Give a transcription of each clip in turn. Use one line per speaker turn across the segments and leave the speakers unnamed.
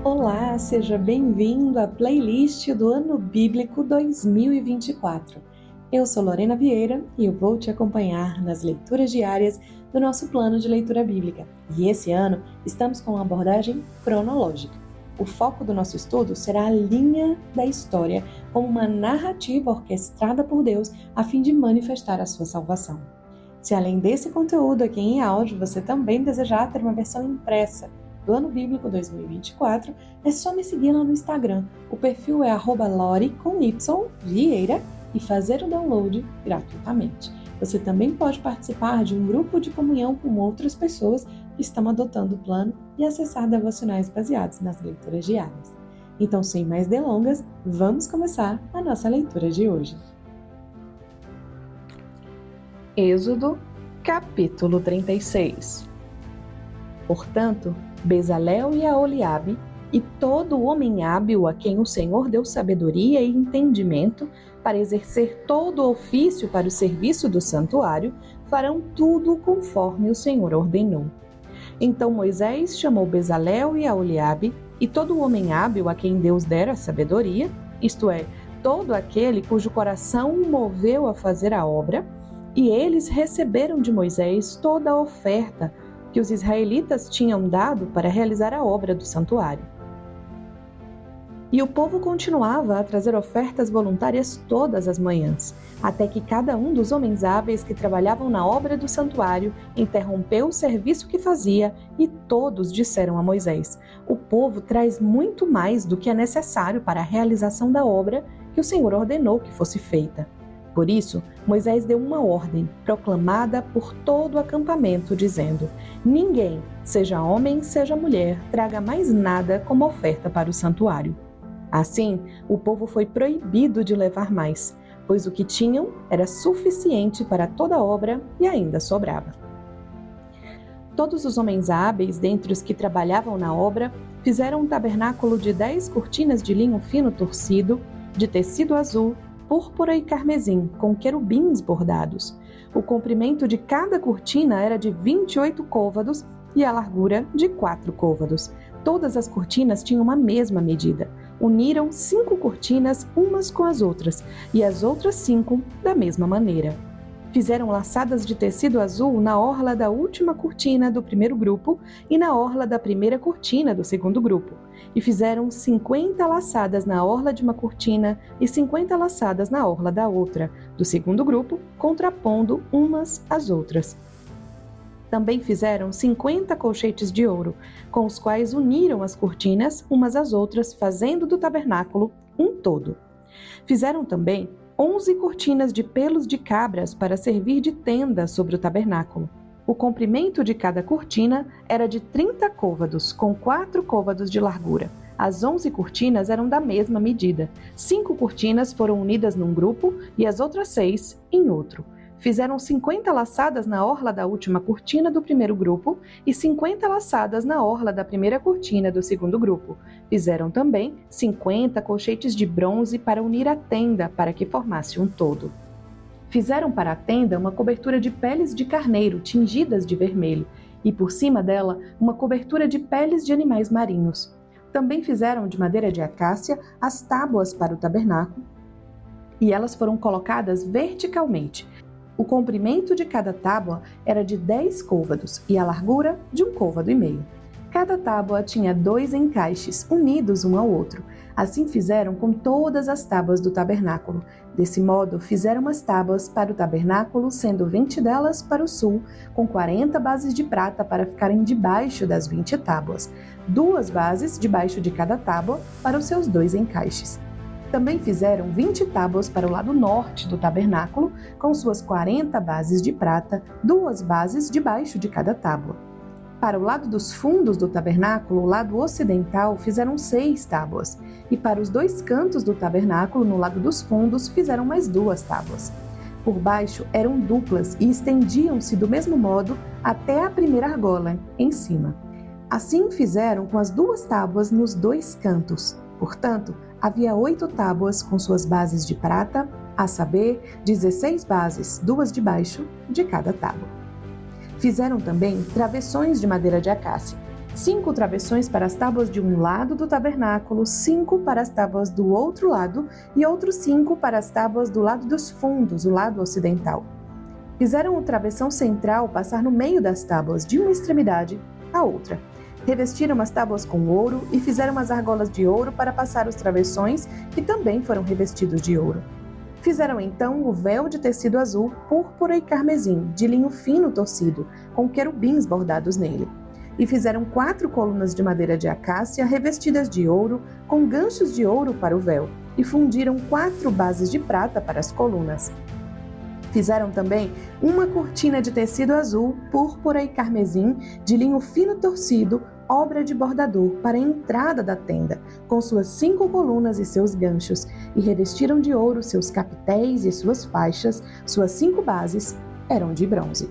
Olá, seja bem-vindo à playlist do Ano Bíblico 2024. Eu sou Lorena Vieira e eu vou te acompanhar nas leituras diárias do nosso plano de leitura bíblica. E esse ano estamos com uma abordagem cronológica. O foco do nosso estudo será a linha da história como uma narrativa orquestrada por Deus a fim de manifestar a sua salvação. Se além desse conteúdo aqui em áudio você também desejar ter uma versão impressa do Ano Bíblico 2024, é só me seguir lá no Instagram. O perfil é @lori_vieira e fazer o download gratuitamente. Você também pode participar de um grupo de comunhão com outras pessoas que estão adotando o plano e acessar devocionais baseados nas leituras diárias. Então, sem mais delongas, vamos começar a nossa leitura de hoje. Êxodo, capítulo 36. Portanto, Bezalel e Aholiabe, e todo homem hábil a quem o Senhor deu sabedoria e entendimento para exercer todo o ofício para o serviço do santuário, farão tudo conforme o Senhor ordenou. Então Moisés chamou Bezalel e Aholiabe, e todo homem hábil a quem Deus dera sabedoria, isto é, todo aquele cujo coração o moveu a fazer a obra, e eles receberam de Moisés toda a oferta que os israelitas tinham dado para realizar a obra do santuário. E o povo continuava a trazer ofertas voluntárias todas as manhãs, até que cada um dos homens hábeis que trabalhavam na obra do santuário interrompeu o serviço que fazia, e todos disseram a Moisés: "O povo traz muito mais do que é necessário para a realização da obra que o Senhor ordenou que fosse feita." Por isso, Moisés deu uma ordem, proclamada por todo o acampamento, dizendo: "Ninguém, seja homem, seja mulher, traga mais nada como oferta para o santuário." Assim, o povo foi proibido de levar mais, pois o que tinham era suficiente para toda a obra e ainda sobrava. Todos os homens hábeis, dentre os que trabalhavam na obra, fizeram um tabernáculo de 10 cortinas de linho fino torcido, de tecido azul, púrpura e carmesim, com querubins bordados. O comprimento de cada cortina era de 28 côvados e a largura de 4 côvados. Todas as cortinas tinham a mesma medida. Uniram 5 cortinas umas com as outras, e as outras 5 da mesma maneira. Fizeram laçadas de tecido azul na orla da última cortina do primeiro grupo e na orla da primeira cortina do segundo grupo. E fizeram 50 laçadas na orla de uma cortina e 50 laçadas na orla da outra, do segundo grupo, contrapondo umas às outras. Também fizeram 50 colchetes de ouro, com os quais uniram as cortinas umas às outras, fazendo do tabernáculo um todo. Fizeram também 11 cortinas de pelos de cabras para servir de tenda sobre o tabernáculo. O comprimento de cada cortina era de 30 côvados, com 4 côvados de largura. As 11 cortinas eram da mesma medida. 5 cortinas foram unidas num grupo e as outras 6 em outro. Fizeram 50 laçadas na orla da última cortina do primeiro grupo e 50 laçadas na orla da primeira cortina do segundo grupo. Fizeram também 50 colchetes de bronze para unir a tenda, para que formasse um todo. Fizeram para a tenda uma cobertura de peles de carneiro tingidas de vermelho, e por cima dela uma cobertura de peles de animais marinhos. Também fizeram de madeira de acácia as tábuas para o tabernáculo, e elas foram colocadas verticalmente. O comprimento de cada tábua era de 10 côvados e a largura de 1,5 côvado. Cada tábua tinha 2 encaixes, unidos um ao outro. Assim fizeram com todas as tábuas do tabernáculo. Desse modo, fizeram as tábuas para o tabernáculo, sendo 20 delas para o sul, com 40 bases de prata para ficarem debaixo das 20 tábuas. 2 bases debaixo de cada tábua para os seus 2 encaixes. Também fizeram 20 tábuas para o lado norte do tabernáculo, com suas 40 bases de prata, 2 bases debaixo de cada tábua. Para o lado dos fundos do tabernáculo, o lado ocidental, fizeram 6 tábuas, e para os 2 cantos do tabernáculo, no lado dos fundos, fizeram mais 2 tábuas. Por baixo eram duplas e estendiam-se do mesmo modo até a primeira argola, em cima. Assim fizeram com as 2 tábuas nos 2 cantos. Portanto, havia 8 tábuas com suas bases de prata, a saber, 16 bases, 2 debaixo de cada tábua. Fizeram também travessões de madeira de acácia. 5 travessões para as tábuas de um lado do tabernáculo, 5 para as tábuas do outro lado e outros 5 para as tábuas do lado dos fundos, o lado ocidental. Fizeram o travessão central passar no meio das tábuas, de uma extremidade à outra. Revestiram as tábuas com ouro e fizeram as argolas de ouro para passar os travessões, que também foram revestidos de ouro. Fizeram então o véu de tecido azul, púrpura e carmesim, de linho fino torcido, com querubins bordados nele. E fizeram 4 colunas de madeira de acácia revestidas de ouro, com ganchos de ouro para o véu, e fundiram 4 bases de prata para as colunas. Fizeram também uma cortina de tecido azul, púrpura e carmesim, de linho fino torcido, obra de bordador, para a entrada da tenda, com suas 5 colunas e seus ganchos, e revestiram de ouro seus capitéis e suas faixas, suas 5 bases eram de bronze.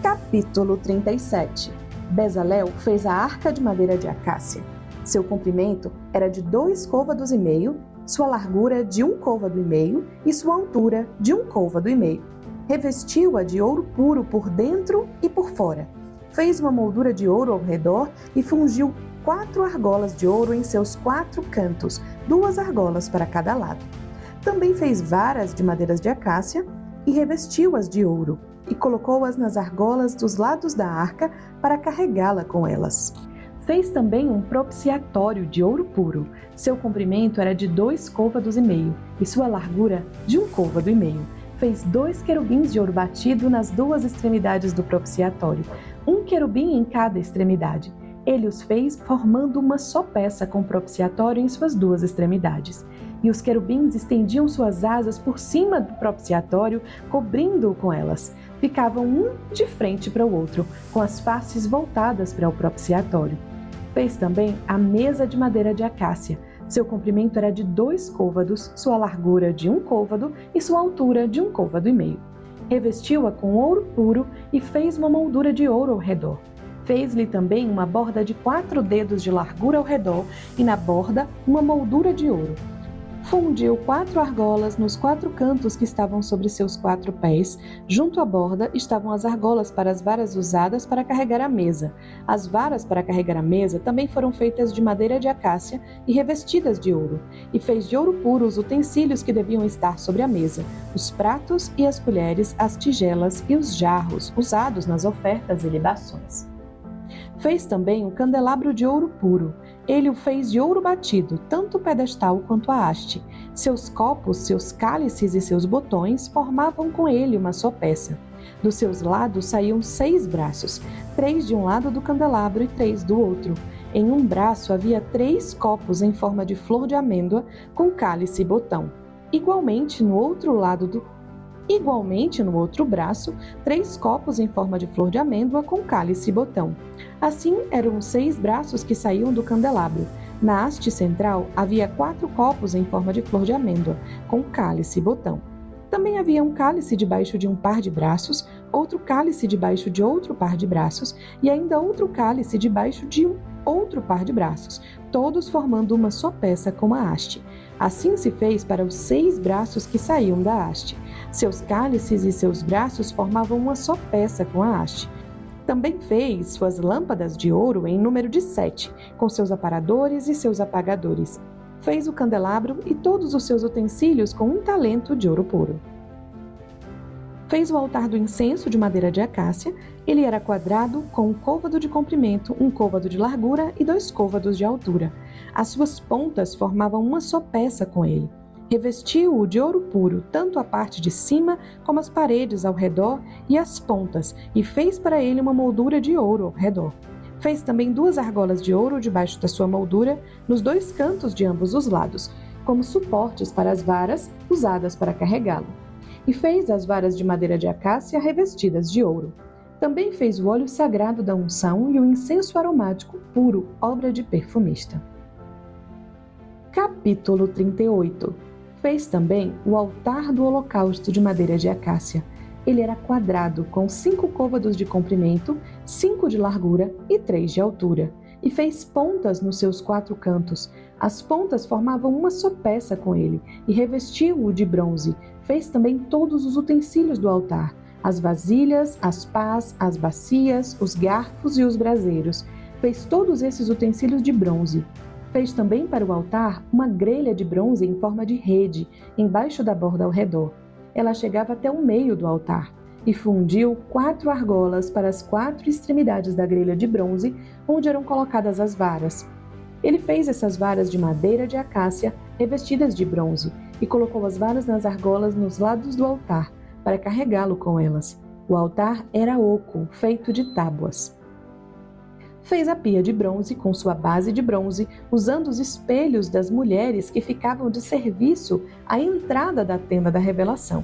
Capítulo 37. Bezalel fez a arca de madeira de acácia. Seu comprimento era de 2 côvados e meio, sua largura de 1 côvado e meio e sua altura de 1 côvado e meio. Revestiu-a de ouro puro por dentro e por fora. Fez uma moldura de ouro ao redor e fungiu 4 argolas de ouro em seus 4 cantos, 2 argolas para cada lado. Também fez varas de madeiras de acácia e revestiu-as de ouro, e colocou-as nas argolas dos lados da arca para carregá-la com elas. Fez também um propiciatório de ouro puro. Seu comprimento era de 2 côvados e meio e sua largura de 1 côvado e meio. Fez 2 querubins de ouro batido nas 2 extremidades do propiciatório, um querubim em cada extremidade. Ele os fez formando uma só peça com o propiciatório em suas 2 extremidades. E os querubins estendiam suas asas por cima do propiciatório, cobrindo-o com elas. Ficavam um de frente para o outro, com as faces voltadas para o propiciatório. Fez também a mesa de madeira de acácia. Seu comprimento era de 2 côvados, sua largura de 1 côvado e sua altura de 1 côvado e meio. Revestiu-a com ouro puro e fez uma moldura de ouro ao redor. Fez-lhe também uma borda de 4 dedos de largura ao redor e na borda uma moldura de ouro. Fundiu 4 argolas nos 4 cantos que estavam sobre seus 4 pés. Junto à borda estavam as argolas para as varas usadas para carregar a mesa. As varas para carregar a mesa também foram feitas de madeira de acácia e revestidas de ouro. E fez de ouro puro os utensílios que deviam estar sobre a mesa, os pratos e as colheres, as tigelas e os jarros usados nas ofertas e libações. Fez também um candelabro de ouro puro. Ele o fez de ouro batido, tanto o pedestal quanto a haste. Seus copos, seus cálices e seus botões formavam com ele uma só peça. Dos seus lados saíam 6 braços, 3 de um lado do candelabro e 3 do outro. Em um braço havia 3 copos em forma de flor de amêndoa, com cálice e botão. Igualmente, no outro braço, 3 copos em forma de flor de amêndoa com cálice e botão. Assim eram os 6 braços que saíam do candelabro. Na haste central havia 4 copos em forma de flor de amêndoa, com cálice e botão. Também havia um cálice debaixo de um par de braços, outro cálice debaixo de outro par de braços e ainda outro cálice debaixo de outro par de braços, todos formando uma só peça com a haste. Assim se fez para os 6 braços que saíam da haste. Seus cálices e seus braços formavam uma só peça com a haste. Também fez suas lâmpadas de ouro em número de 7, com seus aparadores e seus apagadores. Fez o candelabro e todos os seus utensílios com 1 talento de ouro puro. Fez o altar do incenso de madeira de acácia. Ele era quadrado, com 1 côvado de comprimento, 1 côvado de largura e 2 côvados de altura. As suas pontas formavam uma só peça com ele. Revestiu-o de ouro puro, tanto a parte de cima como as paredes ao redor e as pontas, e fez para ele uma moldura de ouro ao redor. Fez também 2 argolas de ouro debaixo da sua moldura, nos 2 cantos de ambos os lados, como suportes para as varas usadas para carregá-lo. E fez as varas de madeira de acácia revestidas de ouro. Também fez o óleo sagrado da unção e o incenso aromático puro, obra de perfumista. Capítulo 38. Fez também o altar do holocausto de madeira de acácia. Ele era quadrado, com 5 côvados de comprimento, 5 de largura e 3 de altura. E fez pontas nos seus 4 cantos. As pontas formavam uma só peça com ele, e revestiu-o de bronze. Fez também todos os utensílios do altar, as vasilhas, as pás, as bacias, os garfos e os braseiros. Fez todos esses utensílios de bronze. Fez também para o altar uma grelha de bronze em forma de rede, embaixo da borda ao redor. Ela chegava até o meio do altar, e fundiu 4 argolas para as 4 extremidades da grelha de bronze, onde eram colocadas as varas. Ele fez essas varas de madeira de acácia, revestidas de bronze, e colocou as varas nas argolas nos lados do altar, para carregá-lo com elas. O altar era oco, feito de tábuas. Fez a pia de bronze com sua base de bronze, usando os espelhos das mulheres que ficavam de serviço à entrada da tenda da revelação.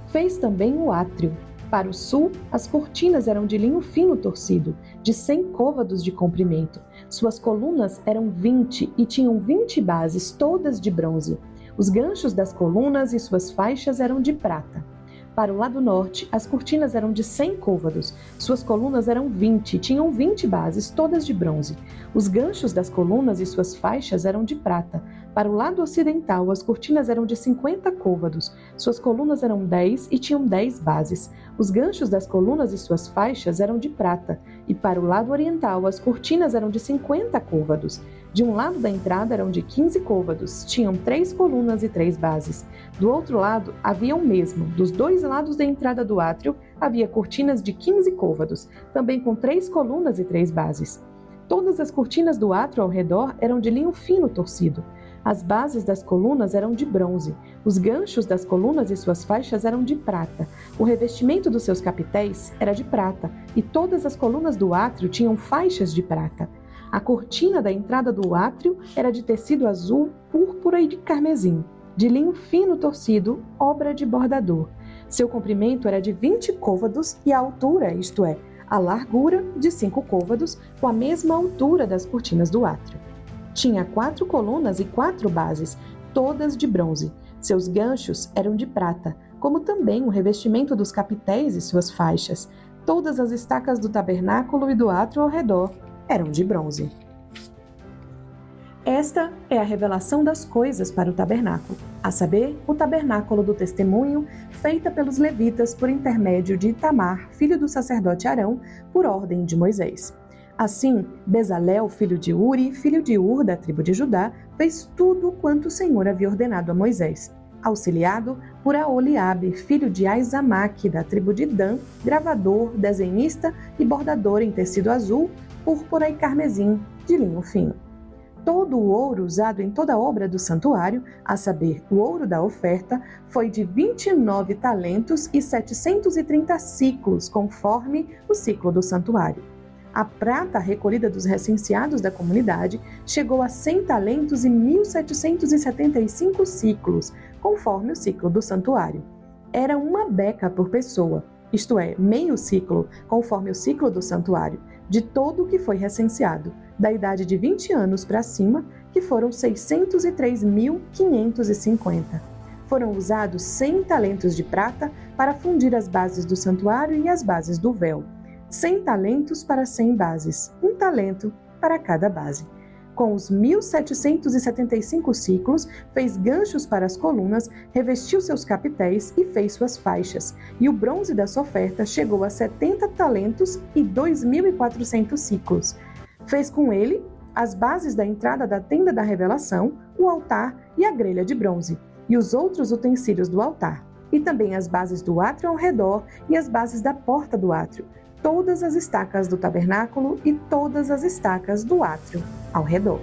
Fez também o átrio. Para o sul, as cortinas eram de linho fino torcido, de 100 côvados de comprimento. Suas colunas eram 20 e tinham 20 bases, todas de bronze. Os ganchos das colunas e suas faixas eram de prata. Para o lado norte, as cortinas eram de 100 côvados. Suas colunas eram 20 e tinham 20 bases, todas de bronze. Os ganchos das colunas e suas faixas eram de prata. Para o lado ocidental, as cortinas eram de 50 côvados. Suas colunas eram 10 e tinham 10 bases. Os ganchos das colunas e suas faixas eram de prata. E para o lado oriental, as cortinas eram de 50 côvados. De um lado da entrada eram de 15 côvados, tinham 3 colunas e 3 bases. Do outro lado havia o mesmo. Dos 2 lados da entrada do átrio havia cortinas de 15 côvados, também com 3 colunas e 3 bases. Todas as cortinas do átrio ao redor eram de linho fino torcido. As bases das colunas eram de bronze. Os ganchos das colunas e suas faixas eram de prata. O revestimento dos seus capitéis era de prata, e todas as colunas do átrio tinham faixas de prata. A cortina da entrada do átrio era de tecido azul, púrpura e de carmesim, de linho fino torcido, obra de bordador. Seu comprimento era de 20 côvados e a altura, isto é, a largura, de 5 côvados, com a mesma altura das cortinas do átrio. Tinha 4 colunas e 4 bases, todas de bronze. Seus ganchos eram de prata, como também o revestimento dos capitéis e suas faixas. Todas as estacas do tabernáculo e do átrio ao redor eram de bronze. Esta é a revelação das coisas para o tabernáculo, a saber, o tabernáculo do testemunho, feita pelos levitas por intermédio de Itamar, filho do sacerdote Arão, por ordem de Moisés. Assim, Bezalel, filho de Uri, filho de Ur, da tribo de Judá, fez tudo quanto o Senhor havia ordenado a Moisés, auxiliado por Aholiabe, filho de Aizamaque, da tribo de Dan, gravador, desenhista e bordador em tecido azul, púrpura e carmesim, de linho fino. Todo o ouro usado em toda a obra do santuário, a saber, o ouro da oferta, foi de 29 talentos e 730 ciclos, conforme o ciclo do santuário. A prata recolhida dos recenseados da comunidade chegou a 100 talentos e 1.775 ciclos, conforme o ciclo do santuário. Era uma beca por pessoa, isto é, meio ciclo, conforme o ciclo do santuário, de todo o que foi recenseado, da idade de 20 anos para cima, que foram 603.550. Foram usados 100 talentos de prata para fundir as bases do santuário e as bases do véu. 100 talentos para 100 bases, 1 talento para cada base. Com os 1.775 ciclos, fez ganchos para as colunas, revestiu seus capitéis e fez suas faixas. E o bronze dessa oferta chegou a 70 talentos e 2.400 ciclos. Fez com ele as bases da entrada da tenda da revelação, o altar e a grelha de bronze, e os outros utensílios do altar, e também as bases do átrio ao redor e as bases da porta do átrio, todas as estacas do tabernáculo e todas as estacas do átrio ao redor.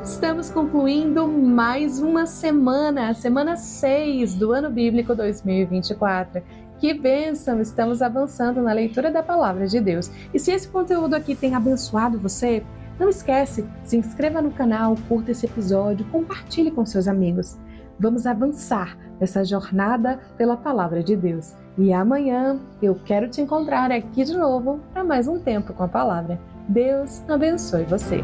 Estamos concluindo mais uma semana, a semana 6 do ano bíblico 2024. Que bênção! Estamos avançando na leitura da Palavra de Deus. E se esse conteúdo aqui tem abençoado você, não esquece, se inscreva no canal, curta esse episódio, compartilhe com seus amigos. Vamos avançar nessa jornada pela Palavra de Deus. E amanhã eu quero te encontrar aqui de novo para mais um tempo com a Palavra. Deus abençoe você.